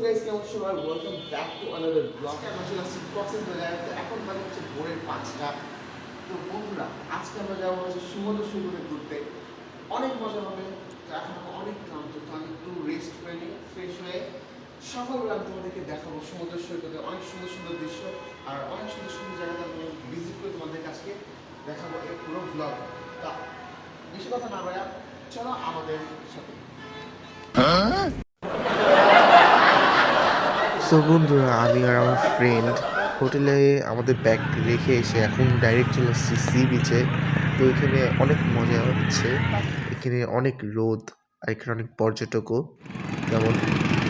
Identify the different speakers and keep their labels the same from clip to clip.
Speaker 1: Guys কেমন সবাই welcome back to another blog. আমরা চলে আসছি কক্সবাজার। তো এখন বাজে হচ্ছে ভোরের 5টা। তো বন্ধুরা আজকে আমরা যাবো হচ্ছে সমুদ্র সৈকতে ঘুরতে। অনেক মজা হবে। তো এখন আমি অনেক ক্লান্ত, তো আমি একটু রেস্ট করে নিই, ফ্রেশ হয়ে সকালবেলা আমি তোমাদেরকে দেখাবো সমুদ্র সৈকতে অনেক সুন্দর সুন্দর দৃশ্য আর অনেক সুন্দর সুন্দর জায়গাতে আমি ভিজিট করে তোমাদের কাছে দেখাবো এই পুরো ব্লগ। তা বেশি কথা না বলা, চলো আমাদের সাথে।
Speaker 2: সো বন্ধুরা, আমি আর আমার ফ্রেন্ড হোটেলে আমাদের ব্যাগ রেখে এসে এখন ডাইরেক্ট চলে আসছি সি বিচে। তো এখানে অনেক মজা হচ্ছে, এখানে অনেক রোদ আর এখানে অনেক পর্যটকও যেমন,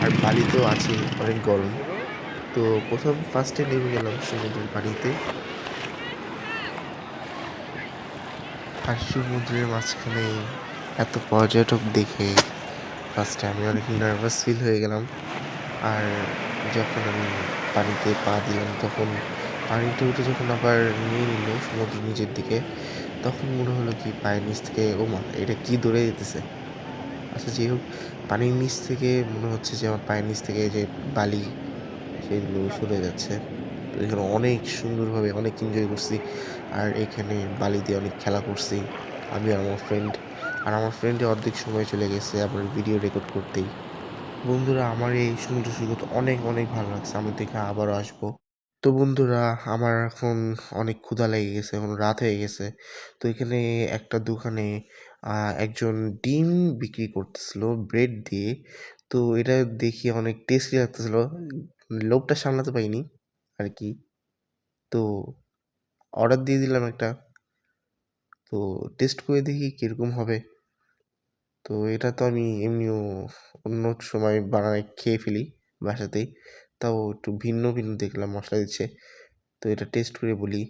Speaker 2: আর বালিতেও আছে অনেক গরম। তো ফার্স্টে নেমে গেলাম সমুদ্রের পানিতে, আর সমুদ্রের মাঝখানে এত পর্যটক দেখে ফার্স্টে আমি অনেক নার্ভাস ফিল হয়ে গেলাম। আর যখন আমি পানিতে পা দিলাম তখন পানিতে উঠে যখন আবার নিয়ে নিল সমুদ্র নিচের দিকে, তখন মনে হলো কি পায়ের নিচ থেকে ও মা এটা কি দৌড়ে যেতেছে। আচ্ছা যাই হোক, পানির নিচ থেকে মনে হচ্ছে যে আমার পায়ের নিচ থেকে যে বালি সেগুলো সরে যাচ্ছে। তো এখানে অনেক সুন্দরভাবে অনেক এনজয় করছি, আর এখানে বালি দিয়ে অনেক খেলা করছি আমি আর আমার ফ্রেন্ড। আর আমার ফ্রেন্ডে অর্ধেক সময় চলে গেছে আবার ভিডিও রেকর্ড করতেই। বন্ধুরা, আমার এই সমুদ্র সৈকত অনেক অনেক ভালো লাগছে, আমি দেখে আবারও আসবো। তো বন্ধুরা, আমার এখন অনেক ক্ষুধা লেগে গেছে, এখন রাত হয়ে গেছে। তো এখানে একটা দোকানে একজন ডিম বিক্রি করতেছিল ব্রেড দিয়ে। তো এটা দেখি অনেক টেস্টি লাগতেছিল, লোভটা সামলাতে পারিনি আর কি। তো অর্ডার দিয়ে দিলাম একটা, তো টেস্ট করে দেখি কিরকম হবে। তো এটা তো আমি এমনিও অন্য সময় বানায় খেয়ে ফেলি বাসাতেই, তাও একটু ভিন্ন ভিন্ন দেখলাম মশলা দিচ্ছে। তো এটা টেস্ট করে বলি।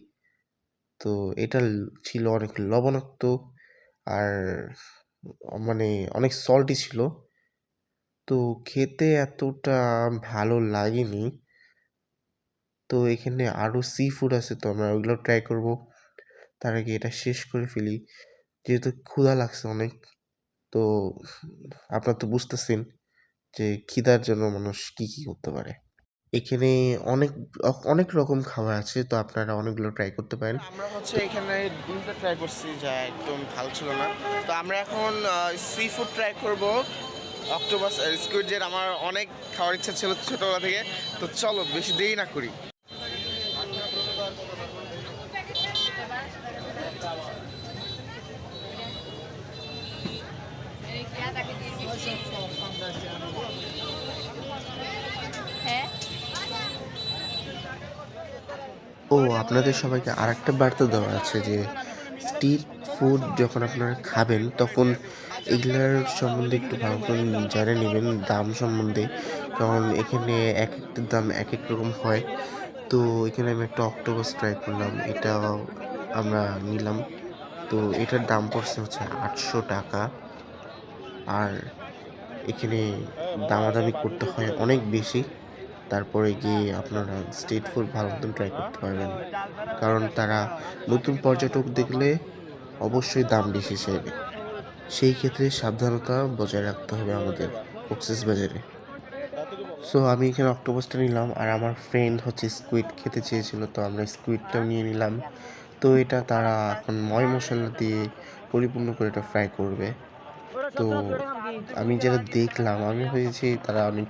Speaker 2: তো এটা ছিল অনেক লবণাক্ত, আর মানে অনেক সল্টি ছিল। তো খেতে এতটা ভালো লাগেনি। তো এখানে আরও সি ফুড আছে, তো আমরা ওইগুলো ট্রাই করব। তার আগে এটা শেষ করে ফেলি, যেহেতু ক্ষুধা লাগছে অনেক। তো আপনারা তো বুঝতেছেন যে খিদার জন্য মানুষ কি কি করতে পারে। এখানে অনেক অনেক রকম খাবার আছে, তো আপনারা অনেকগুলো ট্রাই করতে পারেন।
Speaker 1: আমরা হচ্ছে এখানে ডিমটা ট্রাই করছি, যা একদম ভালো ছিল না। তো আমরা এখন সি ফুড ট্রাই করব, অক্টোপাস স্কুইড, যেটা আমার অনেক খাওয়ার ইচ্ছা ছিল ছোটবেলা থেকে। তো চলো বেশি দেরি না করি।
Speaker 2: ও, আপনাদের সবাইকে আরেকটা বার্তা দেওয়া আছে যে স্ট্রিট ফুড যখন আপনারা খাবেন তখন এগুলার সম্বন্ধে একটু ভালো করে জেনে নেবেন দাম সম্বন্ধে, কারণ এখানে এক একটা দাম এক এক রকম হয়। তো এখানে আমি একটা অক্টোপাস ট্রাই করলাম, এটা আমরা নিলাম। তো এটার দাম পড়ছে হচ্ছে 800 টাকা। আর এখানে দামাদামি করতে হয় অনেক বেশি, তারপরে গিয়ে আপনারা স্ট্রিট ফুড ভালো মতন ট্রাই করতে পারবেন, কারণ তারা নতুন পর্যটক দেখলে অবশ্যই দাম বেশি চাইবে। সেই ক্ষেত্রে সাবধানতা বজায় রাখতে হবে আমাদের কক্সবাজারে। সো আমি এখানে অক্টোপাসটা নিলাম, আর আমার ফ্রেন্ড হচ্ছে স্কুইড খেতে চেয়েছিল, তো আমরা স্কুইডটাও নিয়ে নিলাম। তো এটা তারা এখন ময় মশলা দিয়ে পরিপূর্ণ করে এটা ফ্রাই করবে। তো আমি যেটা দেখলাম, আমি ভেবেছি তারা অনেক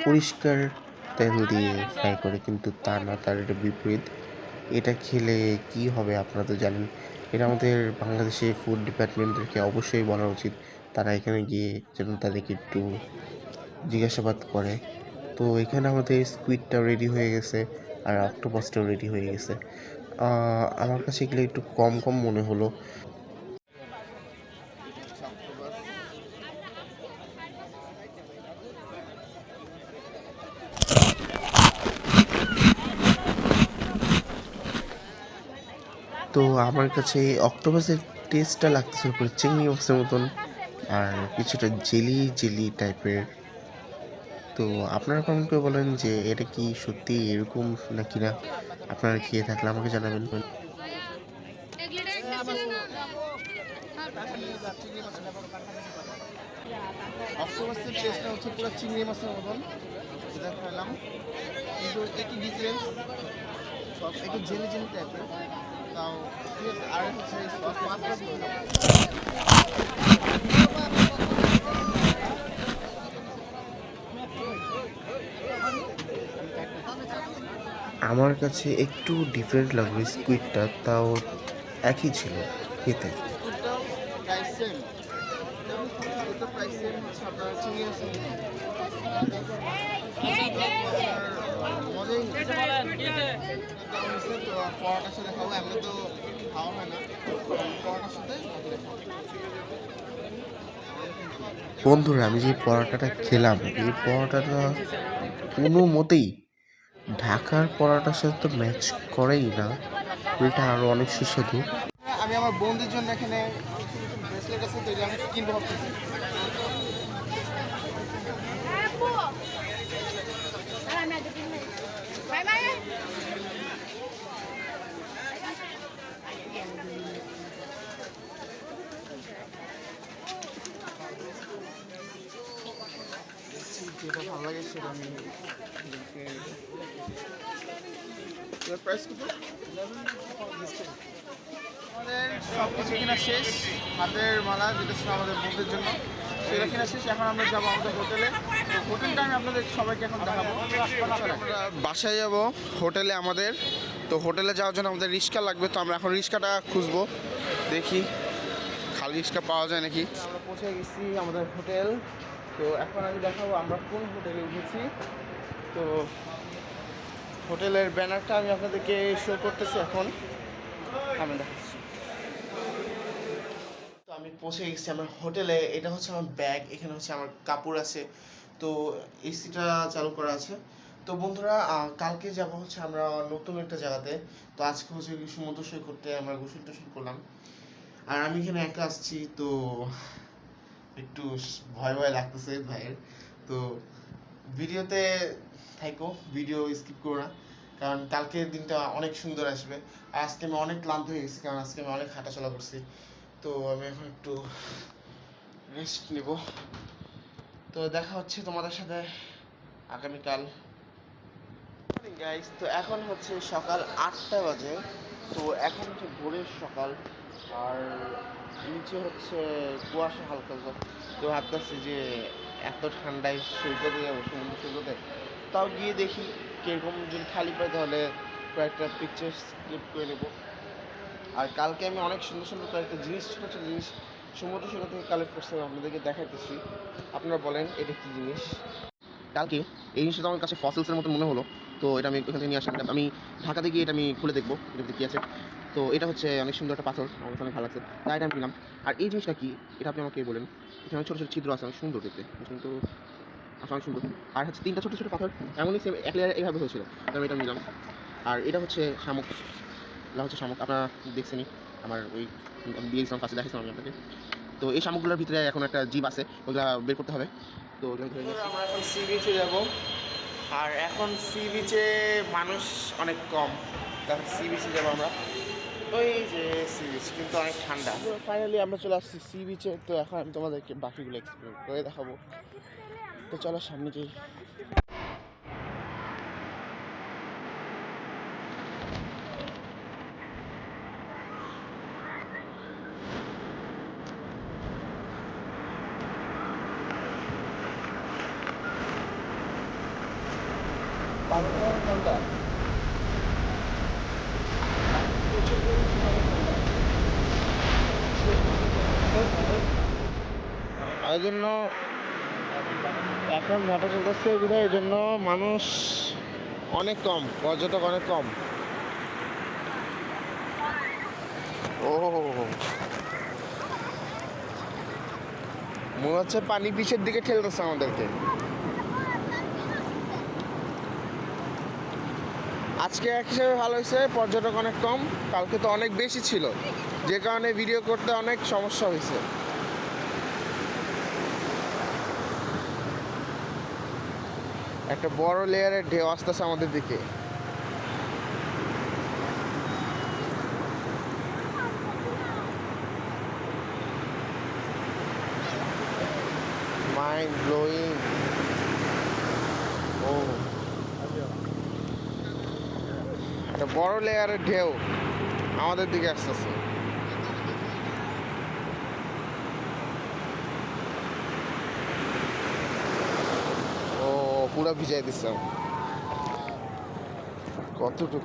Speaker 2: পরিষ্কার তেল দিয়ে ফ্রাই করে, কিন্তু তা না, তার এটা বিপরীত। এটা খেলে কি হবে আপনারা তো জানেন। এটা আমাদের বাংলাদেশে ফুড ডিপার্টমেন্টদেরকে অবশ্যই বলা উচিত, তারা এখানে গিয়ে যেন তাদেরকে একটু জিজ্ঞাসাবাদ করে। তো এখানে আমাদের স্কুইডটাও রেডি হয়ে গেছে, আর অক্টোপাসটাও রেডি হয়ে গেছে। আমার কাছে এগুলো একটু কম কম মনে হলো। তো আমার কাছে এই অক্টোপাসের টেস্টটা লাগতেছিল পুরো চিংড়ি মাছের মতন, আর কিছুটা জেলি জেলি টাইপের। তো আপনারা কমেন্ট করে বলেন যে এটা কি সত্যি এরকম নাকি না। আপনারা খেয়ে থাকলে আমাকে জানাবেন।
Speaker 1: অক্টোপাসের টেস্টটা হচ্ছে পুরো চিংড়ি মাছের মতন, যেটা খাইলাম, কিন্তু একটু ডিফারেন্স, সব একটু জেলি জেলি টাইপের, তাও ঠিক আছে। আর হচ্ছে
Speaker 2: আমার কাছে একটু ডিফারেন্ট লাগলো স্কুইডটা, তাও একই ছিল খেতে।
Speaker 1: স্কুলটাও প্রাইস সেম, স্কুলটার প্রাইস সেম হচ্ছে আপনার চিংড়ি মাছের মজাই তো পরোটার সাথে খাবো, এমনি তো খাওয়া হয় না, পরোটার সাথে
Speaker 2: বন্ধুরা, আমি যে পরোটাটা খেলাম, এই পরোটাটা কোনো মতেই ঢাকার পরোটার সাথে তো ম্যাচ করেই না, উল্টা আরও অনেক সুস্বাদু।
Speaker 1: আমি আমার বন্ধুর জন্য এখানে ব্রেসলেট আছে, তো এটা আমি কিনবো ভাবতেছি। যেটা ভালো লাগে সেটা আমি প্রাইস কত? আমাদের সব কিছু কিনা শেষ, হাতের মালা যেটা ছিল আমাদের বন্ধুর জন্য সেটা কিনা শেষ। এখন আমরা যাবো আমাদের হোটেলে, তো হোটেলটা আমি আপনাদের সবাইকে এখন দেখাবো। আমরা বাসায় যাব হোটেলে আমাদের, তো হোটেলে যাওয়ার জন্য আমাদের রিক্সা লাগবে, তো আমরা এখন রিক্সাটা খুঁজবো, দেখি খালি রিক্সা পাওয়া যায় নাকি। আমরা পৌঁছে গেছি আমাদের হোটেল, তো এখন আমি দেখাবো আমরা কোন হোটেলে উঠেছি। তো হোটেলের ব্যানারটা আমি আপনাদেরকে শো করতেছি এখন, আমি দেখাচ্ছি। তো আমি পৌঁছে গেছি আমার হোটেলে, এটা হচ্ছে আমার ব্যাগ, এখানে হচ্ছে আমার কাপড় আছে, তো এসিটা চালু করা আছে। তো বন্ধুরা, কালকে যাব হচ্ছে আমরা নতুন একটা জায়গাতে, তো আজকে হচ্ছে সমুদ্র সৈকতে আমরা গোসল টোসল করলাম। আর আমি এখানে একা আসছি, তো একটু ভয় ভয় লাগতেছে ভাইয়ের। তো ভিডিওতে থাকো, ভিডিও স্কিপ করো না, কারণ কালকের দিনটা অনেক সুন্দর আসবে। আর আজকে আমি অনেক ক্লান্ত হয়ে গেছি, কারণ আজকে আমি অনেক হাঁটাচলা করছি, তো আমি এখন একটু রেস্ট নিব। তো দেখা হচ্ছে তোমাদের সাথে আগামীকাল। গাইস, তো এখন হচ্ছে সকাল 8টা বাজে, তো এখন হচ্ছে ভোরের সকাল, আর নিচে হচ্ছে কুয়াশা হালকা হালকা। তো ভাবতেছি যে এত ঠান্ডায় সৈকতে যাবো, সমুদ্র সৈকতে, তাও গিয়ে দেখি কীরকম, যদি খালি পাই তাহলে কয়েকটা পিকচার ক্লিক করে নেব। আর কালকে আমি অনেক সুন্দর সুন্দর কয়েকটা জিনিস, ছোটো ছোটো জিনিস সমুদ্র সৈকত থেকে কালেক্ট করছিলাম, আপনাদেরকে দেখাইতেছি। আপনারা বলেন এটা কী জিনিস। কালকে এই জিনিসটা আমার কাছে ফসিলসের মতো মনে হলো, তো এটা আমি ওখান থেকে নিয়ে আসলাম। আমি ঢাকাতে গিয়ে এটা আমি খুলে দেখবো এটার ভিতরে কী আছে। তো এটা হচ্ছে অনেক সুন্দর একটা পাথর, আমার কাছে অনেক ভালো লাগছে, তাই এটা আমি কিনলাম। আর এই জিনিসটা কি, এটা আপনি আমাকে বলেন। এখানে ছোটো ছোটো ছিদ্র আছে, অনেক সুন্দর দেখতে, কিন্তু আসলে অনেক সুন্দর। আর হচ্ছে 3টা ছোটো ছোটো পাথর, এমনই সেম এক লেয়ার এইভাবে হয়েছিল, তো আমি এটা নিলাম। আর এটা হচ্ছে শামুক, এটা হচ্ছে শামুক, আপনারা দেখছেনই, আমার ওই দিয়ে দিয়েছিলাম, ফার্স্টে দেখাইছিলাম আমি আপনাকে। তো এই শামুকগুলোর ভিতরে এখন একটা জীব আছে, ওগুলা বের করতে হবে। তো আমরা এখন সি বিচে যাবো, আর এখন সি বিচে মানুষ অনেক কম, তারপর সি বিচে যাবো আমরা। ওই যে সি বিচ, কিন্তু অনেক ঠান্ডা। ফাইনালি আমরা চলে আসছি সি বিচে, তো এখন আমি তোমাদেরকে বাকিগুলো এক্সপ্লোর করে দেখাবো। তো চলো সামনে যাই। এই জন্য এখন ভাটা চলতেছে বিধায়, এই জন্য মানুষ অনেক কম, পর্যটক অনেক কম। ও মনে হচ্ছে পানি পিছের দিকে ঠেলতেছে আমাদেরকে। আজকে এক হিসেবে ভালো হয়েছে, পর্যটক অনেক কম, কালকে তো অনেক বেশি ছিল, যে কারণে ভিডিও করতে অনেক সমস্যা হয়েছে। একটা বড় লেয়ারের ঢেউ আসতেছে আমাদের দিকে। Mind blowing. ও
Speaker 2: বড় লেয়ারের ঢেউ আমাদের দিকে আসতেছে। ও পুরো ভিজাই দিচ্ছে। কতটুকু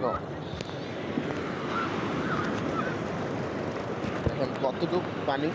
Speaker 2: দেখেন, কতটুকু পানি।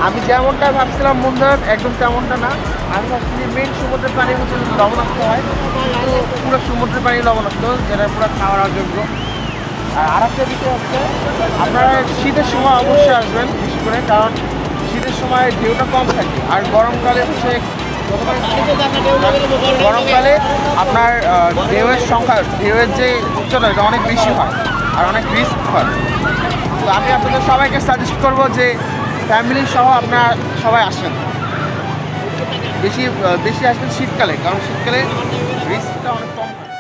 Speaker 2: আমি যেমনটা ভাবছিলাম বন্ধুরা, একদম তেমনটা না। আমি ভাবছি যে মেন সমুদ্রের পানি হচ্ছে লবণাক্ত হয়, তো পুরো সমুদ্রের পানি লবণাক্ত, যেটা পুরো খাওয়ার অযোগ্য। আর আরেকটা বিষয় হচ্ছে, আপনারা শীতের সময় অবশ্যই আসবেন, বিশেষ করে কারণ শীতের সময় ঢেউটা কম থাকে। আর গরমকালে হচ্ছে গরমকালে আপনার ঢেউয়ের সংখ্যা, ঢেউয়ের যে উচ্চতা এটা অনেক বেশি হয় আর অনেক রিস্ক হয়। তো আমি আপনাদের সবাইকে সাজেস্ট করবো যে ফ্যামিলি সহ আপনারা সবাই আসেন, বেশি বেশি আসবেন শীতকালে, কারণ শীতকালে রিস্কটা অনেক কম হয়।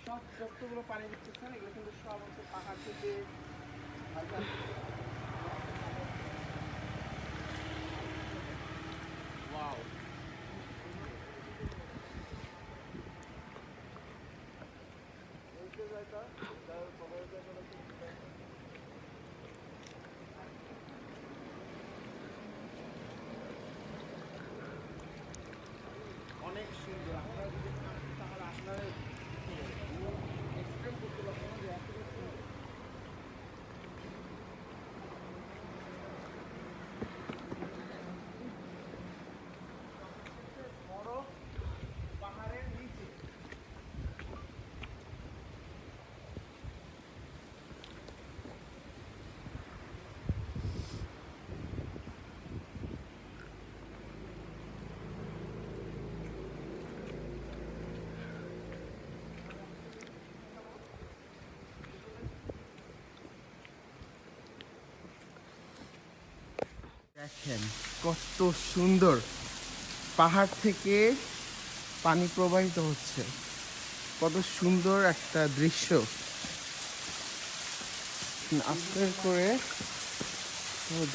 Speaker 2: সব যতগুলো পানি দিচ্ছেন এগুলো কিন্তু সব হচ্ছে পাহাড় থেকে অনেক সুন্দর। আপনারা যদি থাকেন তাহলে আপনারা এক্সপ্লেন করতে পারবেন যে এতটা সুন্দর। বড় পাহাড়ের নিচে দেখেন কত সুন্দর, পাহাড় থেকে পানি প্রবাহিত হচ্ছে, কত সুন্দর একটা দৃশ্য। আস্তে করে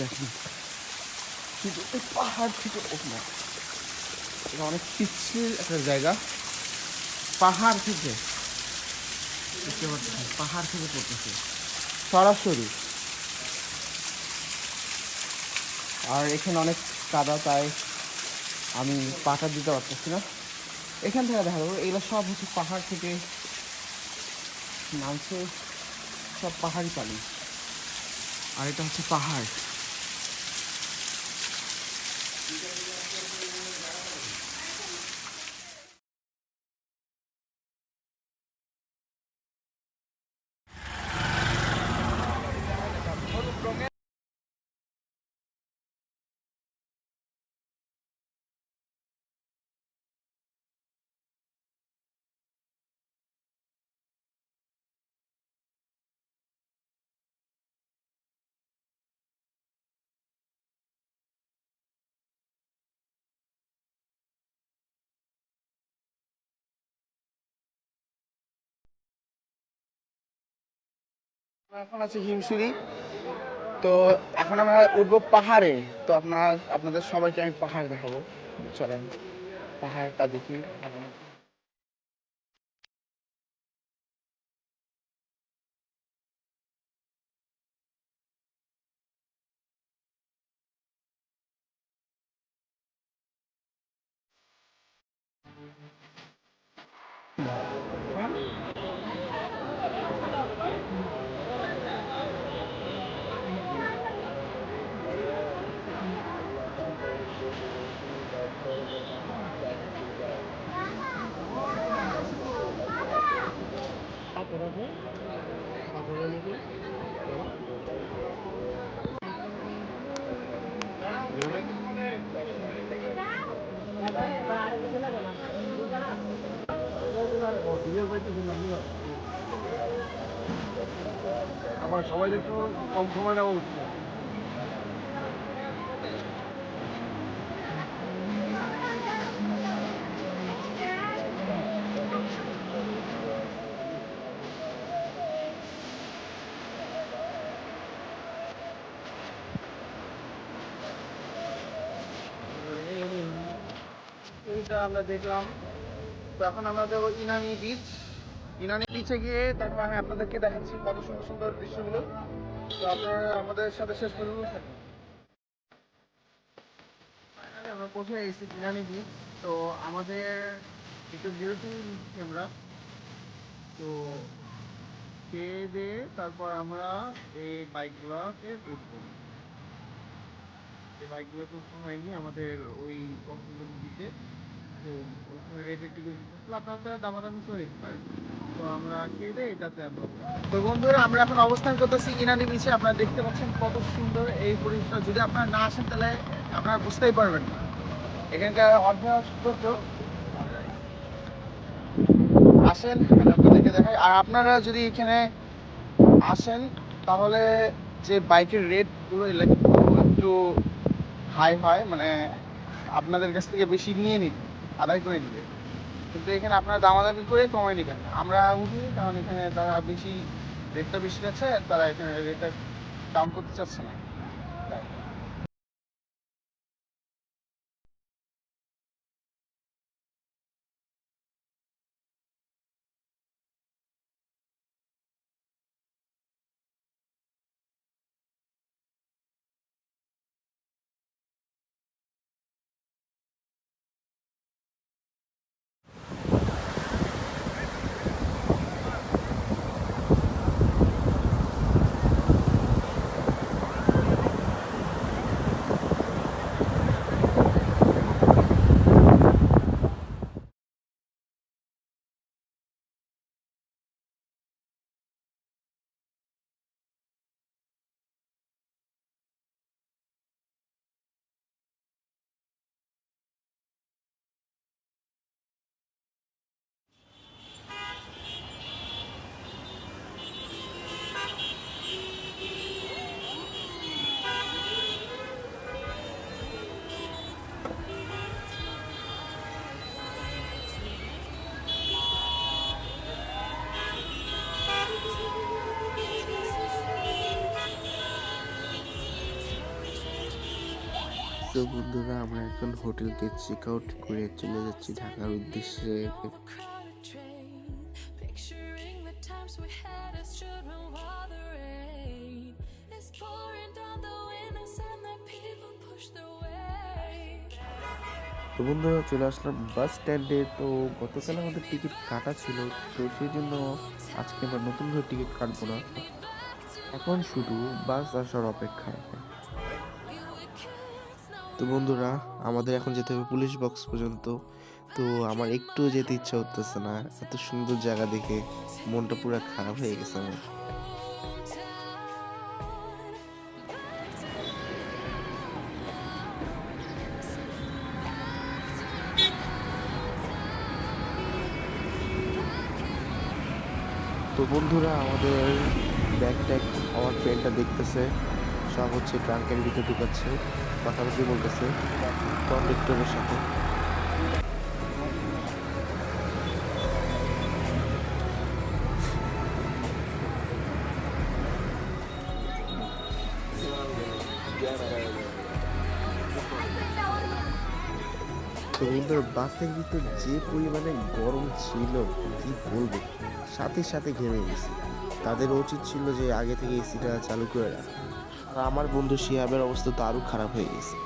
Speaker 2: দেখেন শুধু এই পাহাড় থেকে, এটা অনেক পিচ্ছিল একটা জায়গা, পাহাড় থেকে দেখতে পাচ্ছেন, পাহাড় থেকে পড়তেছে সরাসরি। আর এখানে অনেক কাদা, তাই আমি পাটা দিতে পারতেছি না। এখান থেকে দেখা যাবো এগুলো সব হচ্ছে পাহাড় থেকে নামছে, সব পাহাড়ি পানি। আর এটা হচ্ছে পাহাড়।
Speaker 1: এখন আছে হিমছড়ি। তো এখন আমরা উঠবো পাহাড়ে। তো আপনাদের সবাইকে আমি পাহাড় দেখাবো, চলেন পাহাড়টা দেখি। আবার সবাই একটু কম সময় নেওয়া উচিত। এইটা আমরা দেখলাম। তো এখন আমরা যাবো ইনানি বিচ। ইনানি বিচে গিয়ে তারপর আমি আপনাদেরকে দেখাচ্ছি কত সুন্দর সুন্দর দৃশ্যগুলো। তো আপনারা আমাদের সাথে শেষ পর্যন্ত থাকুন। Finally আমরা পৌঁছে গেছি ইনানি বিচ। তো আমাদের একটু বিরতি নিচ্ছি আমরা। তো খেয়ে দিয়ে তারপর আমরা এই বাইকগুলোতে উঠবো। এই বাইকগুলোতে উঠবো হয়নি আমাদের ওই কক্সবাজার বিচে। তো ওখানে রেটের টিকিট আপনারা দামাদামি করে নিতে পারেন। তো আমরা খেয়ে দিয়ে এটাতে আমরা। তো বন্ধুরা আমরা এখন অবস্থান করতেছি ইনানি বিচে। আপনারা দেখতে পাচ্ছেন কত সুন্দর এই পরিবেশটা। যদি আপনারা না আসেন তাহলে আপনারা বুঝতেই পারবেন না এখানকার অরিজিনাল সৌন্দর্য। আসেন আমি আপনাদেরকে দেখাই। আর আপনারা যদি এখানে আসেন তাহলে যে বাইকের রেটগুলো একটু হাই হয়, মানে আপনাদের কাছ থেকে বেশি নিয়ে নিন, আদায় করে নিবে। কিন্তু এখানে আপনারা দামাদামি করে কমাই নেবেন। আমরা উঠি কারণ এখানে তারা বেশি রেটটা বেশি যাচ্ছে, তারা এখানে রেটটা দাম করতে চাচ্ছে না। তাই
Speaker 2: তো বন্ধুরা আমরা এখন হোটেলকে চেক আউট করে চলে যাচ্ছি ঢাকার উদ্দেশ্যে। তো বন্ধুরা চলে আসলাম বাস স্ট্যান্ডে। তো গতকাল আমাদের টিকিট কাটা ছিল, তো সেই জন্য আজকে আমরা নতুন করে টিকিট কাটবো না, এখন শুধু বাস আসার অপেক্ষায়। তো বন্ধুরা আমাদের এখন যেতে হবে পুলিশ বক্স পর্যন্ত। তো আমার একটু যেতে ইচ্ছা হতেছে না, এত সুন্দর জায়গা দেখে মনটা পুরো খারাপ হয়ে গেছে আমার। তো বন্ধুরা আমাদের ব্যাগ ট্যাগ আমার ফ্রেন্ডটা দেখতেছে, সব হচ্ছে ট্রাঙ্কের ভিতরে ঢুকাচ্ছে, কথাবার্তি বলতেছে কন্ডাক্টরের সাথে। তো বন্ধুরা বাসের ভিতর যে পরিমাণে গরম ছিল কি বলবো, সাথে সাথে ঘেমে গেছি। তাদের উচিত ছিল যে আগে থেকে এসিটা চালু করে রাখা। আর আমার বন্ধু শিহাবের অবস্থা তো আরো খারাপ হয়ে গেছে।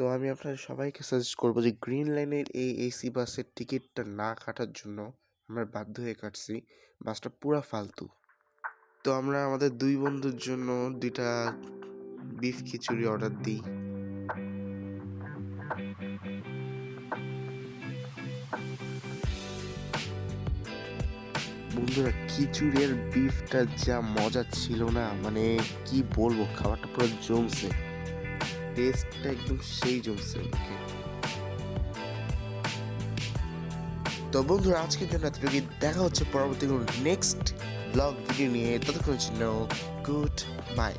Speaker 2: তো আমি আপনাদের সবাইকে সাজেস্ট করবো যে গ্রিন লাইনের এই এসি বাসের টিকিটটা না কাটার জন্য আমরা বাধ্য হয়ে কাটছি। বাসটা পুরা ফালতু। তো আমরা আমাদের দুই বন্ধুর জন্য 2টা বিফ খিচুড়ি অর্ডার দিই। বন্ধুরা খিচুড়ি আর বিফটা যা মজা ছিল না, মানে কি বলবো, খাবারটা পুরো জমছে, টেস্টটা একদম সেই জমছে। তো বন্ধুরা আজকের জন্য এতটুকুই। দেখা হচ্ছে পরবর্তী কোনো নেক্সট ব্লগ ভিডিও নিয়ে। ততক্ষণের জন্য গুড বাই।